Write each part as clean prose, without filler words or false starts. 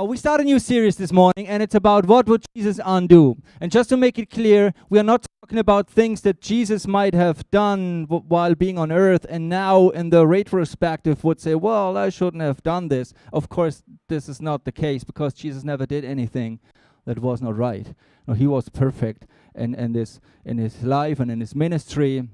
We start a new series this morning, and it's about what would Jesus undo. And just to make it clear, we are not talking about things that Jesus might have done while being on earth, and now in the retrospective would say, well, I shouldn't have done this. Of course, this is not the case, because Jesus never did anything that was not right. No, he was perfect in his life and in his ministry.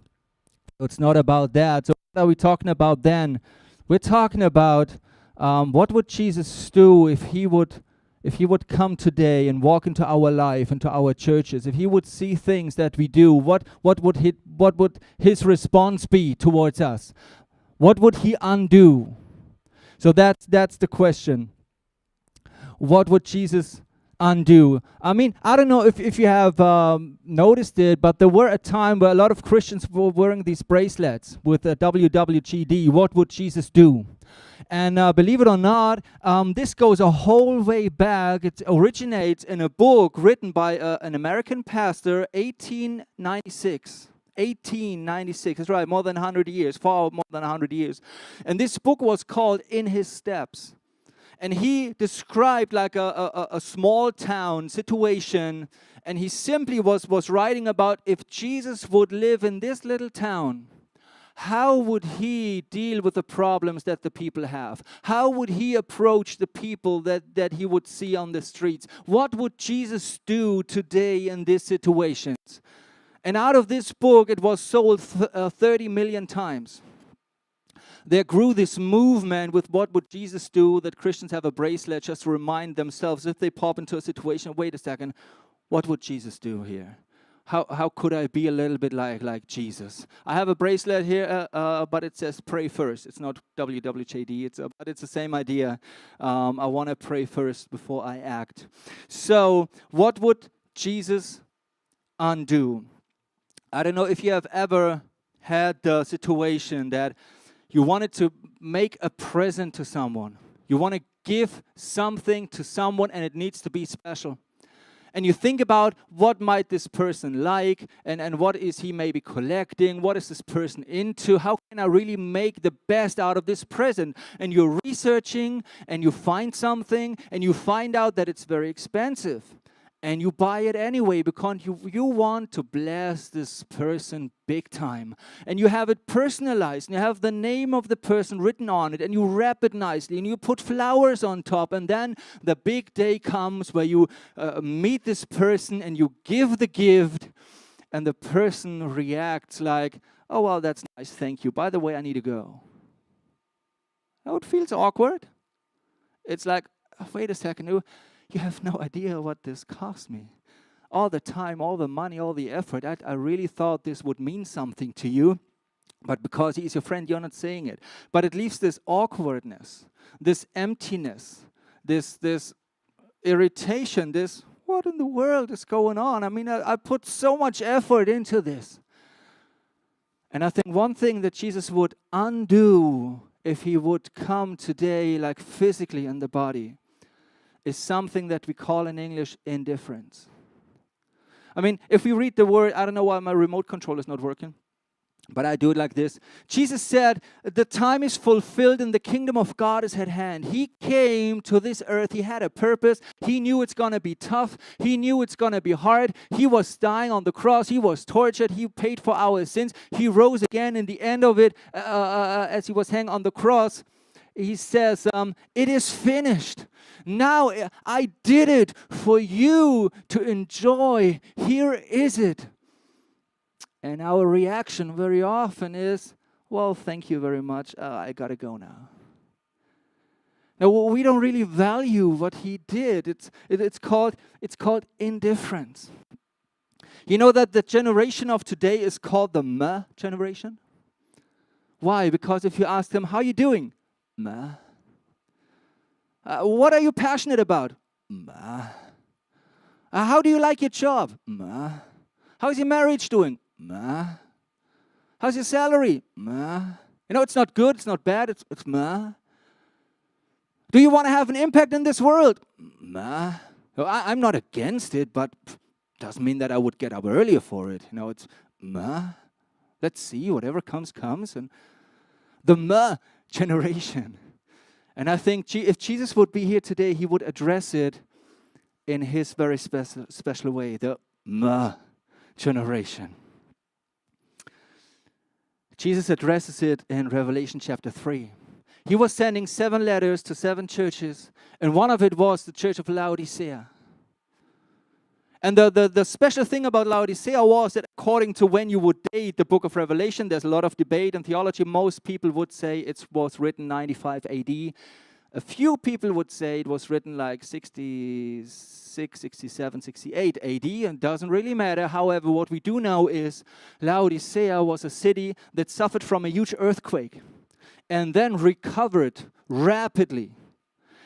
So it's not about that. So what are we talking about then? We're talking about what would Jesus do if he would come today and walk into our life, into our churches? If he would see things that we do, what would his response be towards us? What would he undo? So that's the question. What would Jesus undo? I mean, I don't know if you have noticed it, but there were a time where a lot of Christians were wearing these bracelets with a WWJD. What would Jesus do? And believe it or not, this goes a whole way back. It originates in a book written by an American pastor, 1896. 1896, that's right, more than 100 years, far more than 100 years. And this book was called In His Steps. And he described like a small town situation, and he simply was writing about if Jesus would live in this little town, how would he deal with the problems that the people have? How would he approach the people that he would see on the streets? What would Jesus do today in these situations? And out of this book, it was sold 30 million times. There grew this movement with what would Jesus do, that Christians have a bracelet just to remind themselves if they pop into a situation, wait a second, what would Jesus do here? How could I be a little bit like Jesus? I have a bracelet here, but it says pray first. It's not WWJD, but it's the same idea. I want to pray first before I act. So what would Jesus undo? I don't know if you have ever had the situation that you wanted to make a present to someone. You want to give something to someone and it needs to be special. And you think about what might this person like and what is he maybe collecting, what is this person into, how can I really make the best out of this present? And you're researching and you find something and you find out that it's very expensive. And you buy it anyway because you want to bless this person big time. And you have it personalized. And you have the name of the person written on it. And you wrap it nicely. And you put flowers on top. And then the big day comes where you meet this person and you give the gift. And the person reacts like, oh, well, that's nice. Thank you. By the way, I need to go. Now it feels awkward. It's like, oh, wait a second. You have no idea what this cost me. All the time, all the money, all the effort. I really thought this would mean something to you. But because he's your friend, you're not saying it. But it leaves this awkwardness, this emptiness, this irritation, this, what in the world is going on? I mean, I put so much effort into this. And I think one thing that Jesus would undo if he would come today, like physically in the body, is something that we call in English indifference. I mean, if we read the word, I don't know why my remote control is not working, but I do it like this. Jesus said, the time is fulfilled and the kingdom of God is at hand. He came to this earth. He had a purpose. He knew it's going to be tough. He knew it's going to be hard. He was dying on the cross. He was tortured. He paid for our sins. He rose again in the end of it as he was hanging on the cross. He says, it is finished. Now I did it for you to enjoy. Here is it. And our reaction very often is, well, thank you very much. I got to go now. Now, we don't really value what he did. It's called indifference. You know that the generation of today is called the meh generation? Why? Because if you ask them, how are you doing? Meh. What are you passionate about? Meh. How do you like your job? Meh. How's your marriage doing? Meh. How's your salary? Meh. You know, it's not good, it's not bad, it's meh. Do you want to have an impact in this world? Meh. I'm not against it, but doesn't mean that I would get up earlier for it. You know, it's meh. Let's see, whatever comes. And the meh generation. And I think if Jesus would be here today, he would address it in his very special way, the meh generation. Jesus addresses it in Revelation chapter 3. He was sending 7 letters to 7 churches, and one of it was the church of Laodicea. And the special thing about Laodicea was that according to when you would date the book of Revelation, there's a lot of debate in theology. Most people would say it was written 95 AD. A few people would say it was written like 66, 67, 68 AD, and it doesn't really matter. However, what we do know is Laodicea was a city that suffered from a huge earthquake and then recovered rapidly.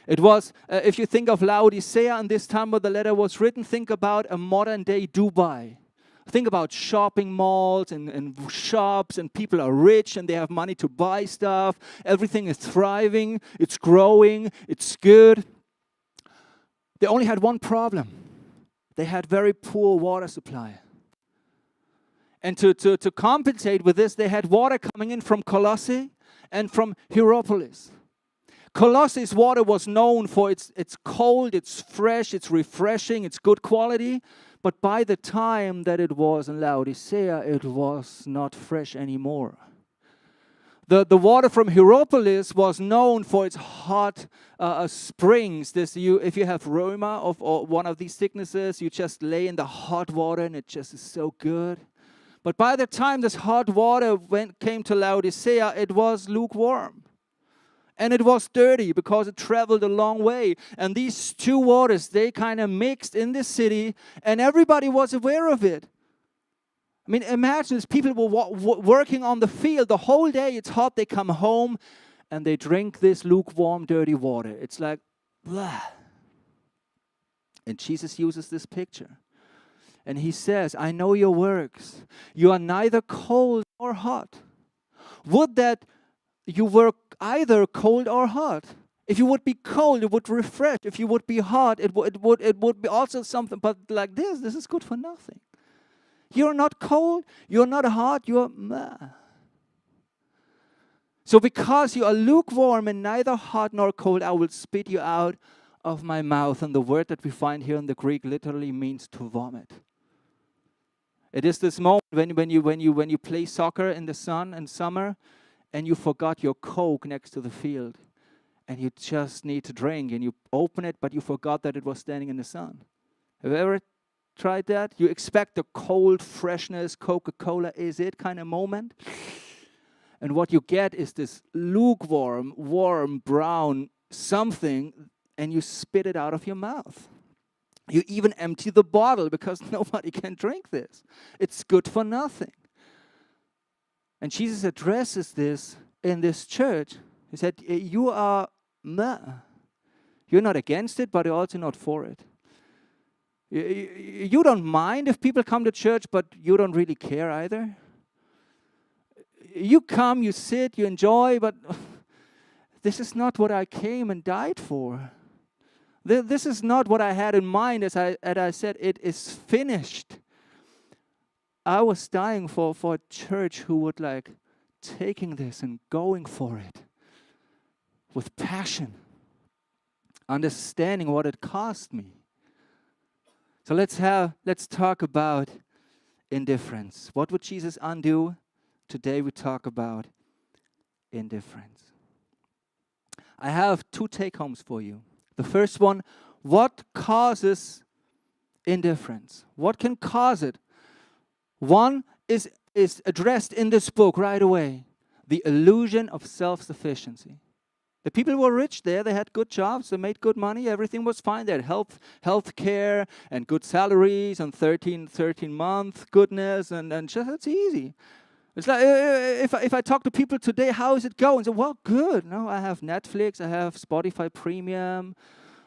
It was, if you think of Laodicea and this time when the letter was written, think about a modern day Dubai. Think about shopping malls and shops, and people are rich and they have money to buy stuff. Everything is thriving, it's growing, it's good. They only had one problem. They had very poor water supply. And to compensate with this, they had water coming in from Colossae and from Hierapolis. Colossae's water was known for it's cold, it's fresh, it's refreshing, it's good quality. But by the time that it was in Laodicea, it was not fresh anymore. The water from Hierapolis was known for its hot springs. If you have rheuma or one of these sicknesses, you just lay in the hot water and it just is so good. But by the time this hot water came to Laodicea, it was lukewarm. And it was dirty because it traveled a long way. And these two waters, they kind of mixed in the city, and everybody was aware of it. I mean, imagine these people were working on the field the whole day. It's hot. They come home, and they drink this lukewarm, dirty water. It's like, blah. And Jesus uses this picture. And he says, I know your works. You are neither cold nor hot. Would that you were either cold or hot. If you would be cold, it would refresh. If you would be hot, it would be also something. But like this is good for nothing. You're not cold, you're not hot, you're meh. So because you are lukewarm and neither hot nor cold, I will spit you out of my mouth. And the word that we find here in the Greek literally means to vomit. It is this moment when you play soccer in the sun in summer, and you forgot your Coke next to the field, and you just need to drink, and you open it, but you forgot that it was standing in the sun. Have you ever tried that? You expect the cold freshness, Coca-Cola is it kind of moment, and what you get is this lukewarm, warm, brown something, and you spit it out of your mouth. You even empty the bottle because nobody can drink this. It's good for nothing. And Jesus addresses this in this church. He said, you are meh. You're not against it, but you're also not for it. You don't mind if people come to church, but you don't really care either. You come, you sit, you enjoy, but this is not what I came and died for. This is not what I had in mind as I said, it is finished. I was dying for a church who would like taking this and going for it with passion, understanding what it cost me. So let's talk about indifference. What would Jesus undo? Today we talk about indifference. I have 2 take-homes for you. The first one, what causes indifference? What can cause it? One is addressed in this book right away. The illusion of self-sufficiency. The people were rich there. They had good jobs. They made good money. Everything was fine. They had health care and good salaries and 13-month goodness. And just, it's easy. It's like if I talk to people today, how is it going? So, well, good. No, I have Netflix. I have Spotify Premium.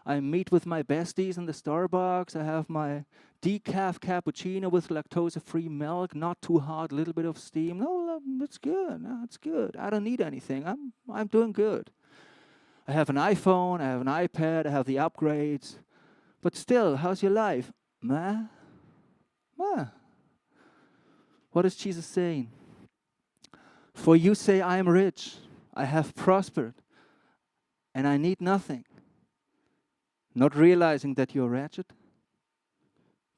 I meet with my besties in the Starbucks. I have my decaf cappuccino with lactose-free milk, not too hot, a little bit of steam. No, it's good. No, it's good. I don't need anything. I'm doing good. I have an iPhone. I have an iPad. I have the upgrades. But still, how's your life? Meh. What is Jesus saying? For you say, I am rich. I have prospered. and I need nothing. Not realizing that you're wretched,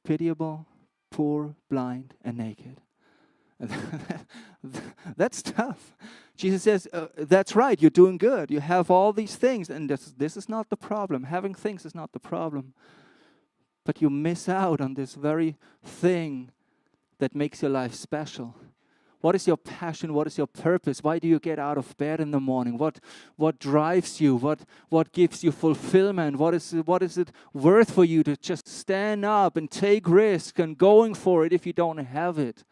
pitiable, poor, blind, and naked. That's tough. Jesus says, that's right, you're doing good. You have all these things, and this is not the problem. Having things is not the problem. But you miss out on this very thing that makes your life special. What is your passion? What is your purpose? Why do you get out of bed in the morning? What drives you? What gives you fulfillment? What is it worth for you to just stand up and take risk and going for it if you don't have it?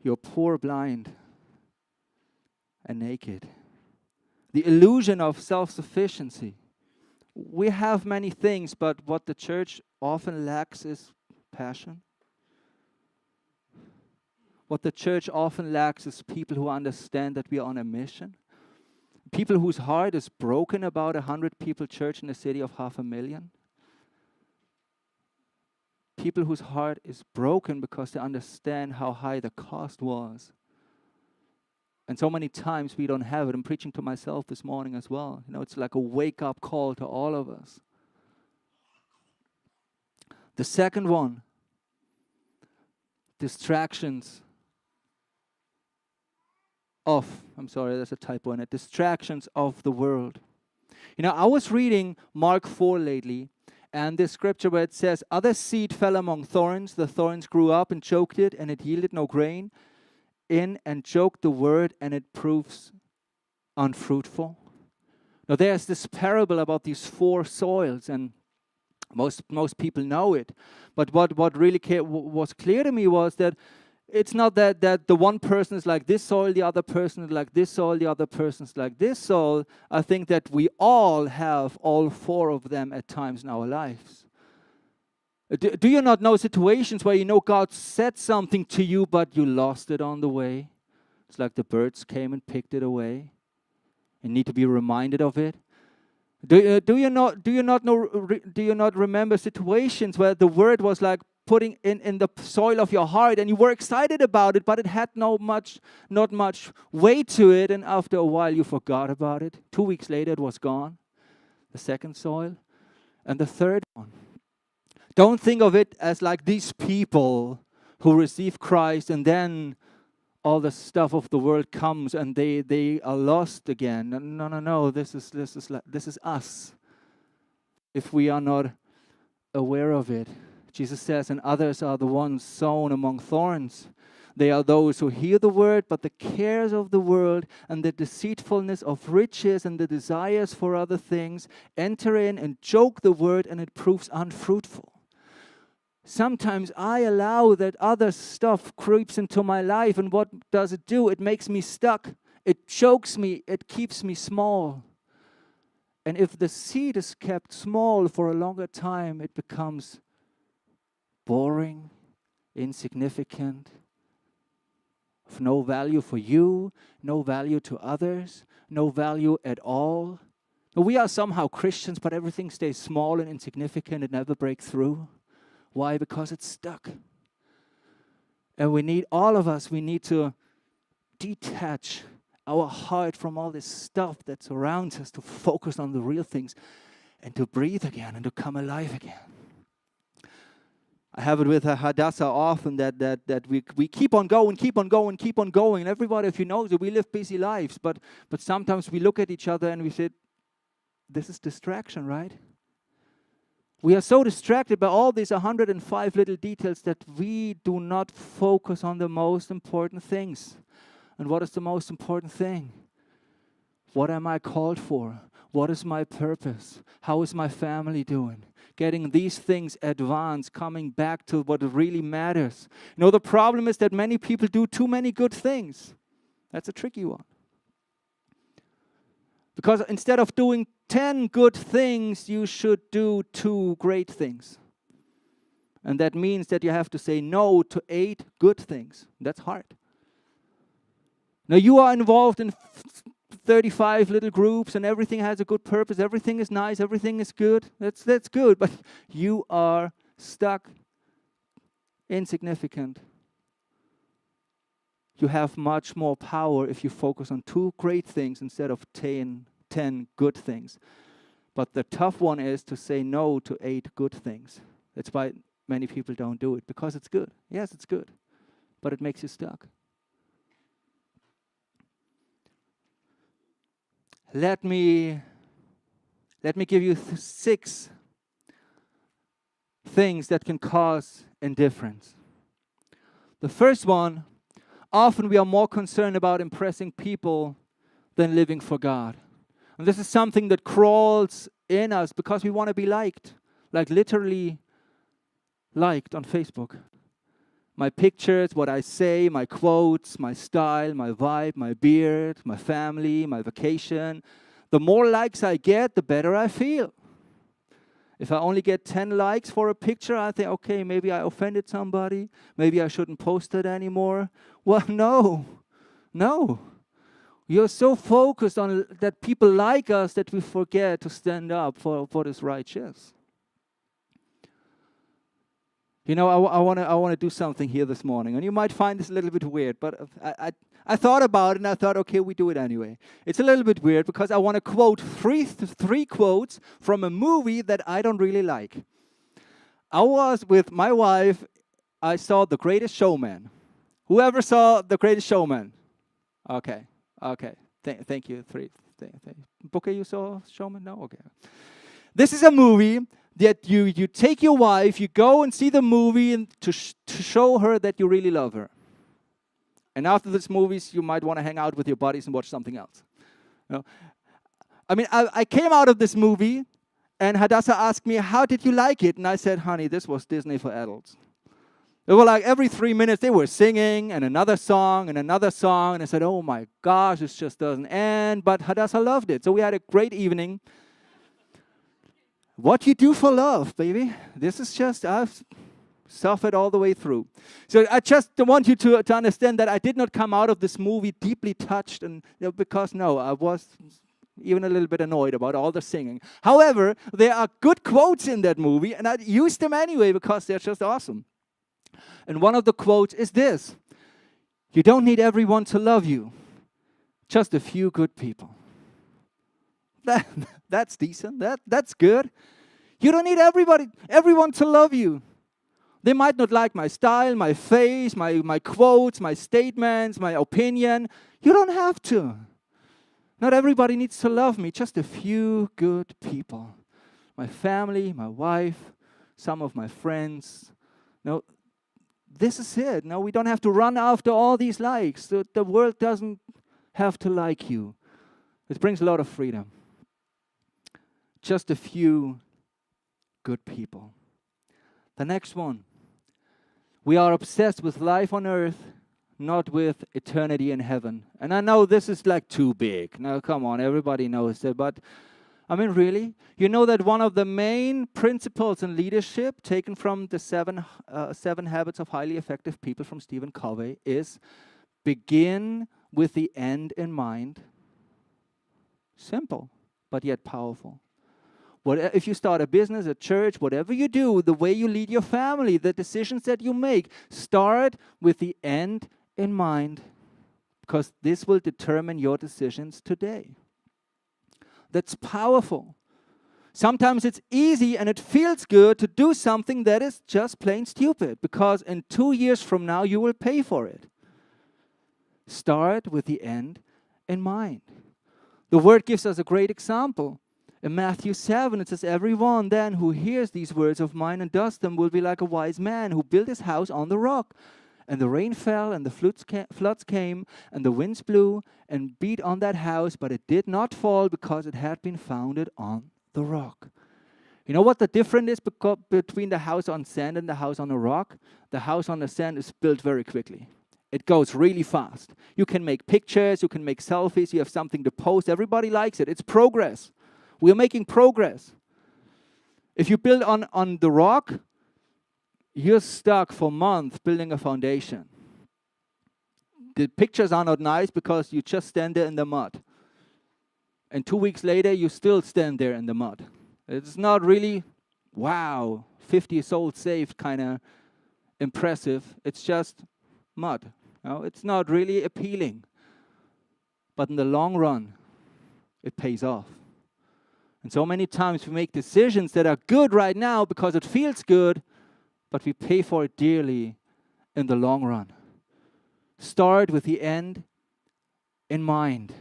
You're poor, blind, and naked. The illusion of self-sufficiency. We have many things, but what the church often lacks is passion. What the church often lacks is people who understand that we are on a mission. People whose heart is broken about 100 people church in a city of 500,000. People whose heart is broken because they understand how high the cost was. And so many times we don't have it. I'm preaching to myself this morning as well. It's like a wake-up call to all of us. The second one, distractions there's a typo in it, distractions of the world. I was reading Mark 4 lately, and this scripture where it says, other seed fell among thorns, the thorns grew up and choked it, and it yielded no grain. In and choked the word, and it proves unfruitful. Now there's this parable about these 4 soils, and most people know it. But what really was clear to me was that it's not that the one person is like this soil, the other person is like this soil, the other person is like this soil. I think that we all have all 4 of them at times in our lives. Do you not know situations where God said something to you, but you lost it on the way? It's like the birds came and picked it away. You need to be reminded of it. Do you not remember situations where the word was like putting in the soil of your heart, and you were excited about it, but it had not much weight to it, and after a while you forgot about it. 2 weeks later it was gone. The second soil. And the third one. Don't think of it as like these people who receive Christ and then all the stuff of the world comes and they are lost again. No. This is us. If we are not aware of it. Jesus says, and others are the ones sown among thorns. They are those who hear the word, but the cares of the world and the deceitfulness of riches and the desires for other things enter in and choke the word, and it proves unfruitful. Sometimes I allow that other stuff creeps into my life, and what does it do? It makes me stuck. It chokes me. It keeps me small. And if the seed is kept small for a longer time, it becomes boring, insignificant, of no value for you, no value to others, no value at all. We are somehow Christians, but everything stays small and insignificant. It never breaks through. Why? Because it's stuck. And we need to detach our heart from all this stuff that surrounds us to focus on the real things and to breathe again and to come alive again. I have it with Hadassah often that we keep on going. And everybody, if you know, we live busy lives, but sometimes we look at each other and we say, this is distraction, right? We are so distracted by all these 105 little details that we do not focus on the most important things. And what is the most important thing? What am I called for? What is my purpose? How is my family doing? Getting these things advanced, coming back to what really matters. The problem is that many people do too many good things. That's a tricky one. Because instead of doing 10 good things, you should do 2 great things. And that means that you have to say no to 8 good things. That's hard. Now you are involved in 35 little groups and everything has a good purpose. Everything is nice. Everything is good. That's good. But you are stuck, insignificant, you have much more power if you focus on 2 great things instead of 10 good things. But the tough one is to say no to 8 good things. That's why many people don't do it, because it's good. Yes, it's good, but it makes you stuck. Let me give you 6 things that can cause indifference. The first one, often we are more concerned about impressing people than living for God. And this is something that crawls in us because we want to be liked, like literally liked on Facebook. My pictures, what I say, my quotes, my style, my vibe, my beard, my family, my vacation. The more likes I get, the better I feel. If I only get 10 likes for a picture, I think, okay, maybe I offended somebody. Maybe I shouldn't post it anymore. Well, no. You're so focused on that people like us that we forget to stand up for what is righteous. You know, I want to do something here this morning, and you might find this a little bit weird, but I thought about it, and I thought, okay, we do it anyway. It's a little bit weird because I want to quote three quotes from a movie that I don't really like. I was with my wife. I saw The Greatest Showman. Whoever saw The Greatest Showman? Okay. Thank you. Booker, you saw Showman? No? Okay. This is a movie that you take your wife, you go and see the movie and to show her that you really love her. And after this movies, you might want to hang out with your buddies and watch something else. You know? I mean, I came out of this movie, and Hadassah asked me, how did you like it? And I said, honey, this was Disney for adults. It was like every 3 minutes, they were singing, and another song, and another song. And I said, oh my gosh, this just doesn't end. But Hadassah loved it. So we had a great evening. What you do for love, baby. This is just, I've suffered all the way through. So I just want you to understand that I did not come out of this movie deeply touched, and because I was even a little bit annoyed about all the singing. However, there are good quotes in that movie, and I used them anyway because they're just awesome. And one of the quotes is this: you don't need everyone to love you, just a few good people. That's decent. That's good. You don't need everyone to love you. They might not like my style, my face, my quotes, my statements, my opinion. You don't have to. Not everybody needs to love me. Just a few good people. My family, my wife, some of my friends. No, this is it. No, we don't have to run after all these likes. The world doesn't have to like you. It brings a lot of freedom. Just a few good people. The next one. We are obsessed with life on earth, not with eternity in heaven. And I know this is like too big. Now, come on, everybody knows that. But, I mean, really? You know that one of the main principles in leadership taken from the seven Habits of Highly Effective People from Stephen Covey is begin with the end in mind. Simple, but yet powerful. If you start a business, a church, whatever you do, the way you lead your family, the decisions that you make, start with the end in mind, because this will determine your decisions today. That's powerful. Sometimes it's easy and it feels good to do something that is just plain stupid, because in 2 years from now, you will pay for it. Start with the end in mind. The Word gives us a great example. In Matthew 7, it says, everyone then who hears these words of mine and does them will be like a wise man who built his house on the rock. And the rain fell, and the floods came, and the winds blew and beat on that house, but it did not fall because it had been founded on the rock. You know what the difference is between the house on sand and the house on a rock? The house on the sand is built very quickly. It goes really fast. You can make pictures, you can make selfies, you have something to post. Everybody likes it. It's progress. We're making progress. If you build on the rock, you're stuck for months building a foundation. The pictures are not nice because you just stand there in the mud. And 2 weeks later, you still stand there in the mud. It's not really, wow, 50 souls saved kind of impressive. It's just mud. No, it's not really appealing. But in the long run, it pays off. And so many times we make decisions that are good right now because it feels good, but we pay for it dearly in the long run. Start with the end in mind.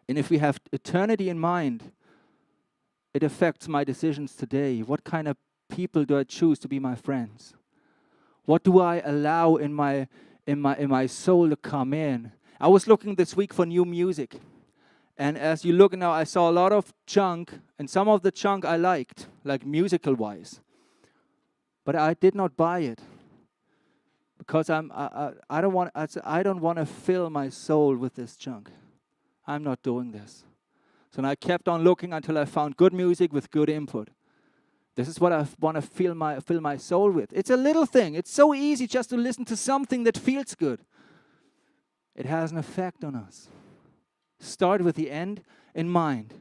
And if we have eternity in mind, it affects my decisions today. What kind of people do I choose to be my friends? What do I allow in my soul to come in? I was looking this week for new music. And as you look now, I saw a lot of junk, and some of the junk I liked, like musical-wise. But I did not buy it because I don't want to fill my soul with this junk. I'm not doing this. So I kept on looking until I found good music with good input. This is what I want to fill my soul with. It's a little thing. It's so easy just to listen to something that feels good. It has an effect on us. Start with the end in mind.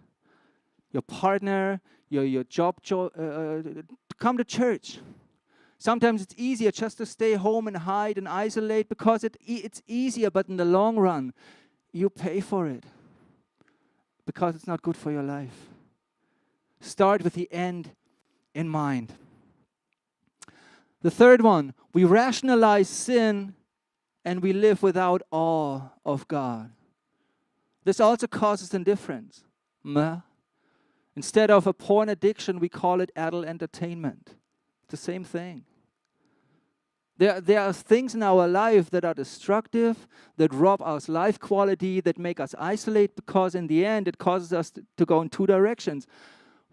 Your partner, your job, come to church. Sometimes it's easier just to stay home and hide and isolate because it's easier, but in the long run, you pay for it because it's not good for your life. Start with the end in mind. The third one, we rationalize sin and we live without awe of God. This also causes indifference. Instead of a porn addiction, we call it adult entertainment. It's the same thing. There are things in our life that are destructive, that rob us life quality, that make us isolate, because in the end it causes us to go in two directions.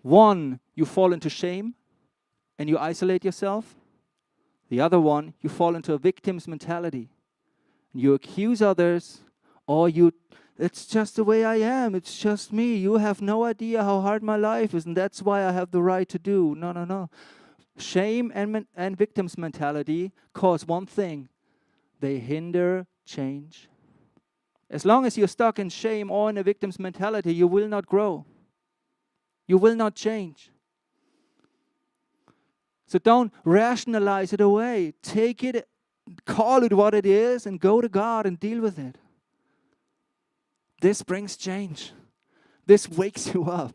One, you fall into shame and you isolate yourself. The other one, you fall into a victim's mentality. You accuse others, or it's just the way I am, it's just me. You have no idea how hard my life is, and that's why I have the right to do. No. Shame and victim's mentality cause one thing. They hinder change. As long as you're stuck in shame or in a victim's mentality, you will not grow. You will not change. So don't rationalize it away. Take it, call it what it is, and go to God and deal with it. This brings change. This wakes you up.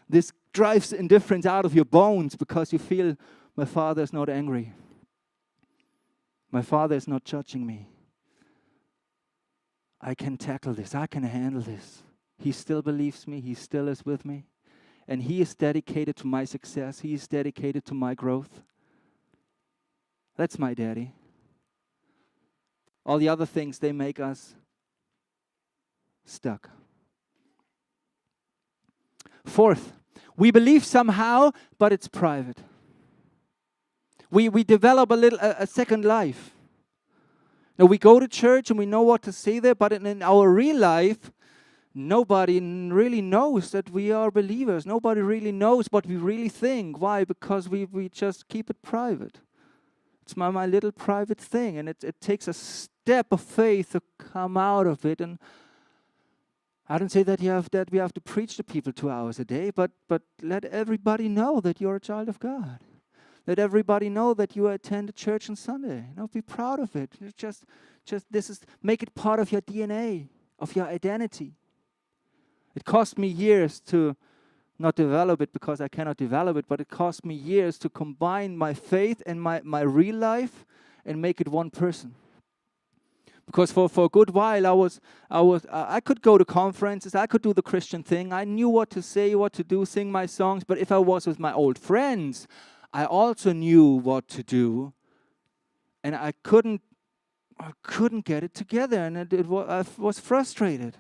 This drives indifference out of your bones because you feel, my Father is not angry. My Father is not judging me. I can tackle this. I can handle this. He still believes me. He still is with me. And He is dedicated to my success. He is dedicated to my growth. That's my daddy. All the other things, they make us stuck. Fourth, we believe somehow, but it's private. We develop a second life. Now we go to church and we know what to say there, but in our real life, nobody really knows that we are believers. Nobody really knows what we really think. Why? Because we just keep it private. It's my little private thing, and it takes a step of faith to come out of it. And I don't say that we have to preach to people 2 hours a day, but let everybody know that you're a child of God. Let everybody know that you attend church on Sunday. Be proud of it. Just make it part of your DNA, of your identity. It cost me years to not develop it because I cannot develop it, but it cost me years to combine my faith and my real life and make it one person. Because for a good while I could go to conferences, I could do the Christian thing, I knew what to say, what to do, sing my songs, but if I was with my old friends, I also knew what to do, and I couldn't get it together, and I was frustrated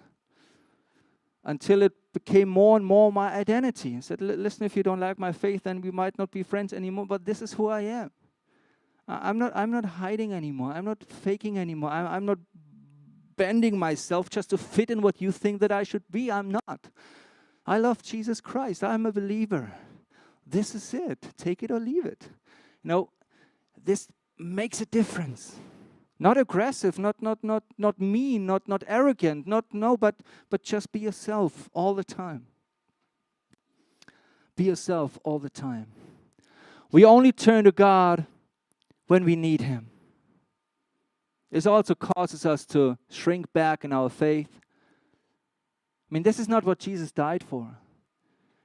until it became more and more my identity. I said, listen, if you don't like my faith, then we might not be friends anymore, but this is who I am. I'm not hiding anymore. I'm not faking anymore. I'm not bending myself just to fit in what you think that I should be. I'm not. I love Jesus Christ. I'm a believer. This is it. Take it or leave it. This makes a difference. Not aggressive, not mean, not arrogant, but just be yourself all the time. Be yourself all the time. We only turn to God when we need Him. This also causes us to shrink back in our faith. I mean, this is not what Jesus died for.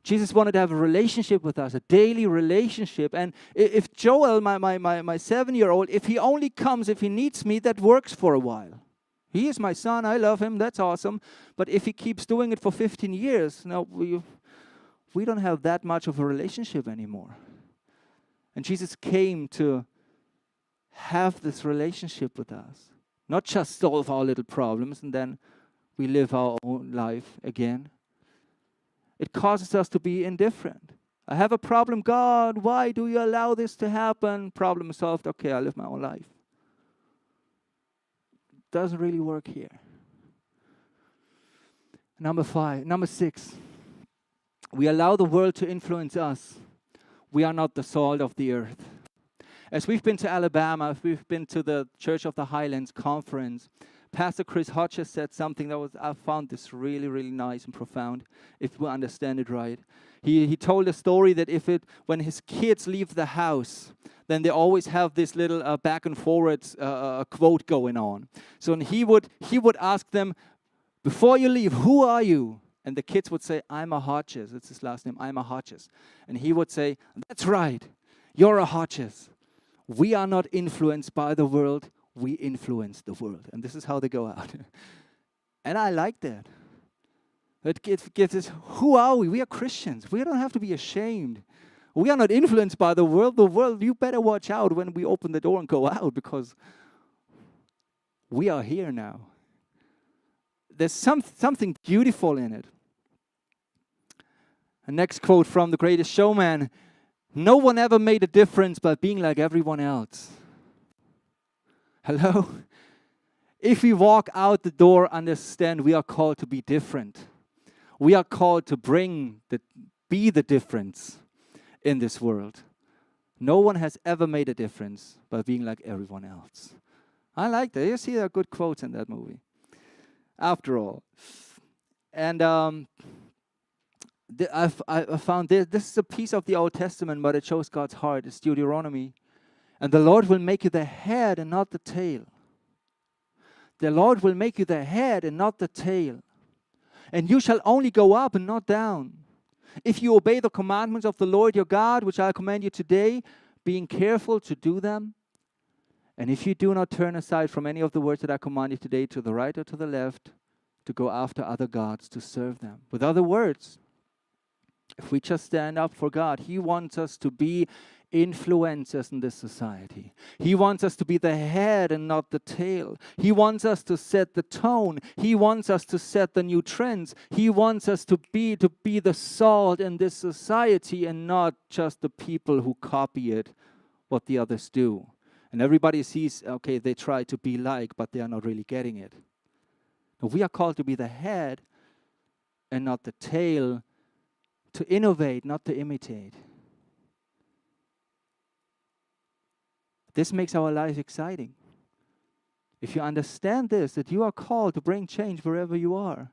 Jesus wanted to have a relationship with us, a daily relationship. And if Joel, my 7-year-old, if he only comes, if he needs me, that works for a while. He is my son, I love him, that's awesome. But if he keeps doing it for 15 years, no, we don't have that much of a relationship anymore. And Jesus came to have this relationship with us. Not just solve our little problems and then we live our own life again. It causes us to be indifferent. I have a problem, God, why do you allow this to happen? Problem solved, okay, I live my own life. Doesn't really work here. Number 6. We allow the world to influence us. We are not the salt of the earth. As we've been to Alabama, we've been to the Church of the Highlands conference, Pastor Chris Hodges said something that I found this really, really nice and profound, if we understand it right. He told a story that when his kids leave the house, then they always have this little back and forwards quote going on. So he would ask them, before you leave, who are you? And the kids would say, I'm a Hodges. That's his last name, I'm a Hodges. And he would say, that's right, you're a Hodges. We are not influenced by the world, we influence the world. And this is how they go out. And I like that. It gives us, who are we? We are Christians. We don't have to be ashamed. We are not influenced by the world. The world, you better watch out when we open the door and go out, because we are here now. There's something beautiful in it. A next quote from The Greatest Showman. No one ever made a difference by being like everyone else. Hello? If we walk out the door, understand we are called to be different. We are called to be the difference in this world. No one has ever made a difference by being like everyone else. I like that. You see, there are good quotes in that movie. After all. And I found this is a piece of the Old Testament, but it shows God's heart. It's Deuteronomy. And the Lord will make you the head and not the tail. The Lord will make you the head and not the tail. And you shall only go up and not down. If you obey the commandments of the Lord your God, which I command you today, being careful to do them. And if you do not turn aside from any of the words that I command you today, to the right or to the left, to go after other gods, to serve them. With other words, if we just stand up for God, He wants us to be influencers in this society. He wants us to be the head and not the tail. He wants us to set the tone. He wants us to set the new trends. He wants us to be the salt in this society and not just the people who copy it, what the others do. And everybody sees, okay, they try to be like, but they are not really getting it. No, we are called to be the head and not the tail, to innovate, not to imitate. This makes our life exciting. If you understand this, that you are called to bring change wherever you are,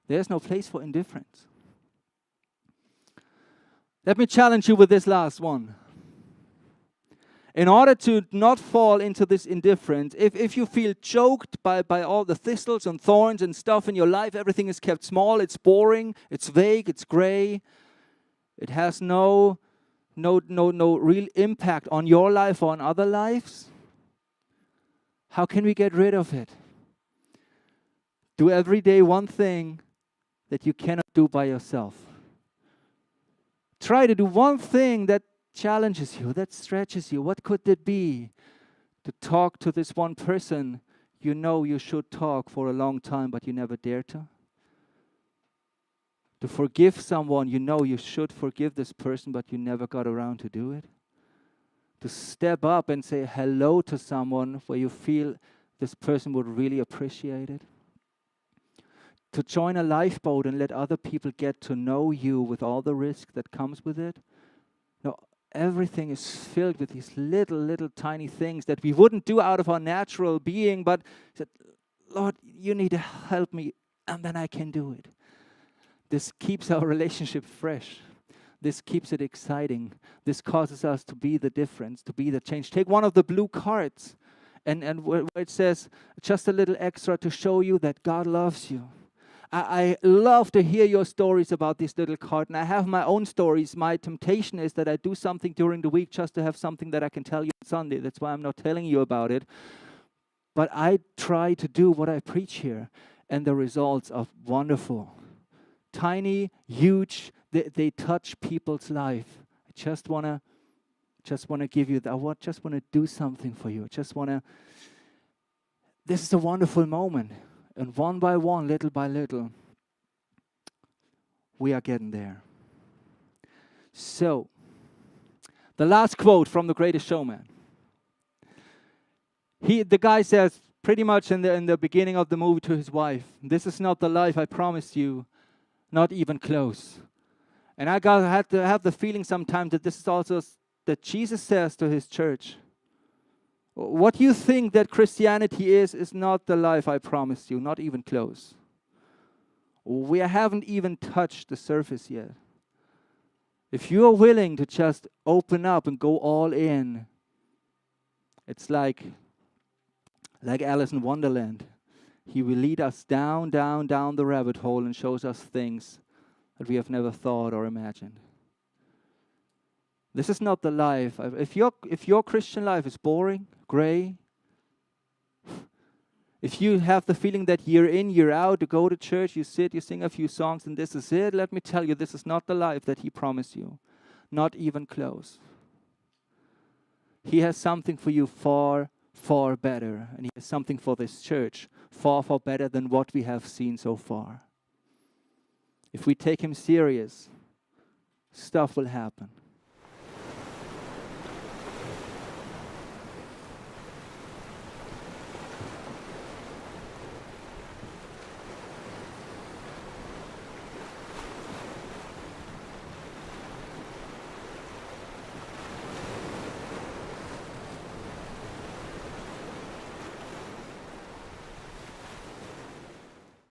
there's no place for indifference. Let me challenge you with this last one. In order to not fall into this indifference, if you feel choked by all the thistles and thorns and stuff in your life, everything is kept small, it's boring, it's vague, it's gray, it has no real impact on your life or on other lives, how can we get rid of it? Do every day one thing that you cannot do by yourself. Try to do one thing that challenges you, that stretches you. What could it be? To talk to this one person you know you should talk for a long time, but you never dare to. To forgive someone you know you should forgive this person, but you never got around to do it. To step up and say hello to someone where you feel this person would really appreciate it. To join a lifeboat and let other people get to know you with all the risk that comes with it. No, everything is filled with these little tiny things that we wouldn't do out of our natural being, but said, Lord, you need to help me, and then I can do it. This keeps our relationship fresh. This keeps it exciting. This causes us to be the difference, to be the change. Take one of the blue cards and where it says just a little extra to show you that God loves you. I love to hear your stories about this little card, and I have my own stories. My temptation is that I do something during the week just to have something that I can tell you on Sunday. That's why I'm not telling you about it. But I try to do what I preach here, and the results are wonderful. Tiny, huge, they touch people's life. I just wanna give you that. I just wanna do something for you. This is a wonderful moment. And one by one, little by little, we are getting there. So, the last quote from The Greatest Showman. The guy says pretty much in the beginning of the movie to his wife, "This is not the life I promised you, not even close." And I had to have the feeling sometimes that this is also that Jesus says to his church, what you think that Christianity is not the life I promised you, not even close. We haven't even touched the surface yet. If you are willing to just open up and go all in, it's like Alice in Wonderland. He will lead us down the rabbit hole and shows us things that we have never thought or imagined. This is not the life. If your Christian life is boring, gray, if you have the feeling that year in, year out, you go to church, you sit, you sing a few songs, and this is it, let me tell you, this is not the life that He promised you. Not even close. He has something for you far, far better. And He has something for this church far, far better than what we have seen so far. If we take Him serious, stuff will happen.